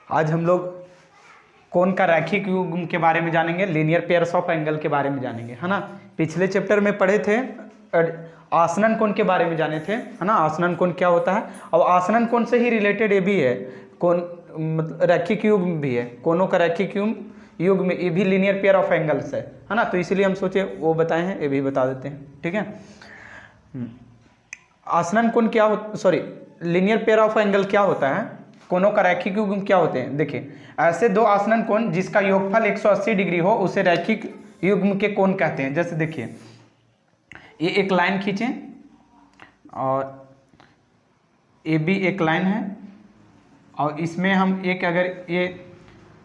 आज हम लोग कोण का रैखिक युग्म के बारे में जानेंगे, लीनियर पेयर्स ऑफ एंगल के बारे में जानेंगे, है ना। पिछले चैप्टर में पढ़े थे आसनन कोण के बारे में जाने थे, है ना। आसनन कोण क्या होता है, और आसनन कोण से ही रिलेटेड ये भी है, कोण मतलब रैखिक युग्म भी है, कोनों का रैखिक युग्म ये भी लीनियर पेयर ऑफ एंगल्स है ना। तो इसीलिए हम सोचे वो बताए हैं, ये भी बता देते हैं, ठीक है। आसनन कोण क्या हो, sorry linear pair of angle क्या होता है, कोनों का रैखिक युग्म क्या होते हैं। देखिए, ऐसे दो आसनन कोण जिसका योगफल 180 डिग्री हो उसे रैखिक युग्म के कोण कहते हैं। जैसे देखिए, ये एक लाइन खींचें और ये भी एक लाइन है, और इसमें हम एक अगर ये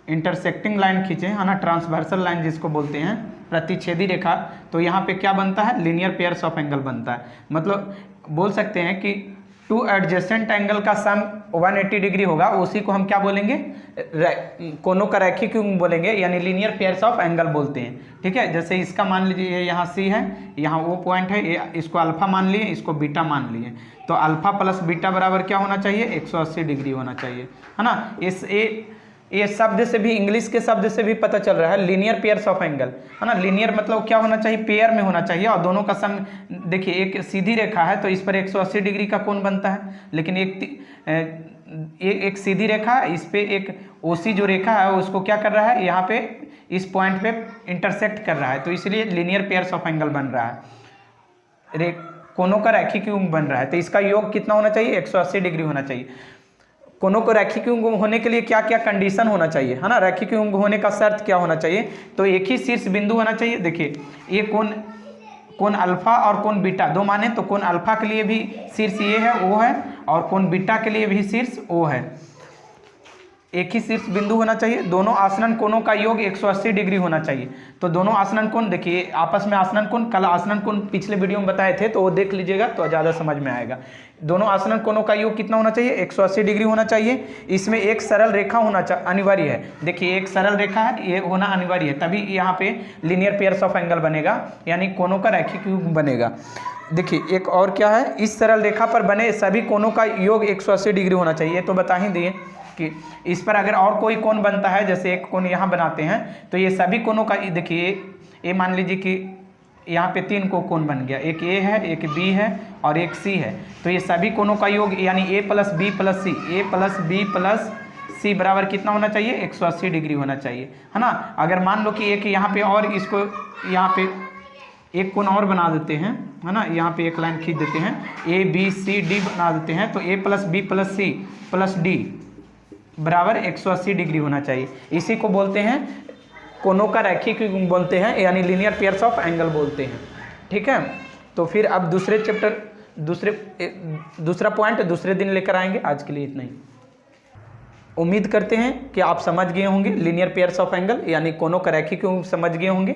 इंटरसेक्टिंग लाइन खींचें, है ना, ट्रांसवर्सल लाइन जिसको बोलते हैं, प्रतिच्छेदी रेखा, तो यहाँ पे क्या बनता है, लीनियर पेयर्स ऑफ एंगल बनता है। मतलब बोल सकते हैं कि टू एडजेसेंट एंगल का सम 180 डिग्री होगा, उसी को हम क्या बोलेंगे, कोनों का रैखिक युग्म बोलेंगे, यानी लीनियर पेयर्स ऑफ एंगल बोलते हैं, ठीक है। जैसे इसका मान लीजिए यहाँ सी है, यहाँ वो पॉइंट है, ये इसको अल्फा मान लिए, इसको बीटा मान लिए, तो अल्फा प्लस बीटा बराबर क्या होना चाहिए, 180 डिग्री होना चाहिए, है ना। ये शब्द से भी, इंग्लिश के शब्द से भी पता चल रहा है, लीनियर पेयर्स ऑफ एंगल, है ना। लीनियर मतलब क्या होना चाहिए, पेयर में होना चाहिए, और दोनों का सम, देखिए एक सीधी रेखा है तो इस पर 180 डिग्री का कोण बनता है, लेकिन एक सीधी रेखा है, इस पे एक ओसी जो रेखा है उसको क्या कर रहा है, यहाँ पे इस पॉइंट पे इंटरसेक्ट कर रहा है, तो इसलिए लीनियर पेयर्स ऑफ एंगल बन रहा है, कोनों का रैखिक युग्म बन रहा है। तो इसका योग कितना होना चाहिए, 180 डिग्री होना चाहिए। कोनों को रैखिक युग्म होने के लिए क्या क्या कंडीशन होना चाहिए, है ना, रैखिक युग्म होने का शर्त क्या होना चाहिए, तो एक ही शीर्ष बिंदु होना चाहिए। देखिए, ये कोण अल्फा और कोण बीटा दो माने, तो कोण अल्फा के लिए भी शीर्ष ये है, वो है, और कोण बीटा के लिए भी शीर्ष वो है, एक ही शीर्ष बिंदु होना चाहिए। दोनों आसनन कोणों का योग 180 डिग्री होना चाहिए। तो दोनों आसनन कोण, देखिए आपस में आसनन कोण, कल आसनन कोण पिछले वीडियो में बताए थे, तो वो देख लीजिएगा तो ज़्यादा समझ में आएगा। दोनों आसनन कोणों का योग कितना होना चाहिए, 180 डिग्री होना चाहिए। इसमें एक सरल रेखा होना अनिवार्य है। देखिए, एक सरल रेखा है, ये होना अनिवार्य है, तभी यहाँ पे लीनियर पेयर्स ऑफ एंगल बनेगा, यानी कोणों का रैखिक युग्म बनेगा। देखिए, एक और क्या है, इस सरल रेखा पर बने सभी कोणों का योग 180 डिग्री होना चाहिए। तो बता ही दिए कि इस पर अगर और कोई कोण बनता है, जैसे एक कोण यहाँ बनाते हैं, तो ये सभी कोणों का, देखिए ये मान लीजिए कि यहाँ पे 3 कोण बन गया, एक ए है, एक बी है और एक सी है, तो ये सभी कोणों का योग यानी ए प्लस बी प्लस सी, ए प्लस बी प्लस सी बराबर कितना होना चाहिए, 180 डिग्री होना चाहिए, है ना। अगर मान लो कि एक यहाँ पे और इसको यहाँ पे एक कोण और बना देते हैं, है ना, यहाँ पे एक लाइन खींच देते हैं, ए बी सी डी बना देते हैं, तो A plus B plus C plus D बराबर 180 डिग्री होना चाहिए। इसी को बोलते हैं कोनों का रैखिक युग्म बोलते हैं, यानी लीनियर पेयर्स ऑफ एंगल बोलते हैं, ठीक है। तो फिर अब दूसरे चैप्टर, दूसरा पॉइंट दूसरे दिन लेकर आएंगे। आज के लिए इतना ही। उम्मीद करते हैं कि आप समझ गए होंगे लीनियर पेयर्स ऑफ एंगल, यानी कोनों का रैखिक युग्म समझ गए होंगे।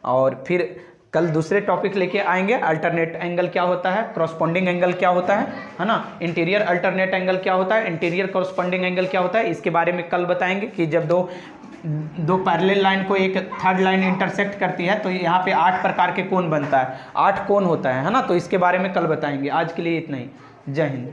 और फिर कल दूसरे टॉपिक लेके आएंगे, अल्टरनेट एंगल क्या होता है, करस्पॉन्डिंग एंगल क्या होता है ना, इंटीरियर अल्टरनेट एंगल क्या होता है, इंटीरियर करस्पॉन्डिंग एंगल क्या होता है, इसके बारे में कल बताएंगे कि जब दो पैरेलल लाइन को एक थर्ड लाइन इंटरसेक्ट करती है तो यहाँ पे 8 प्रकार के कोण बनता है, 8 कोण होता है ना। तो इसके बारे में कल बताएंगे। आज के लिए इतना ही। जय हिंद।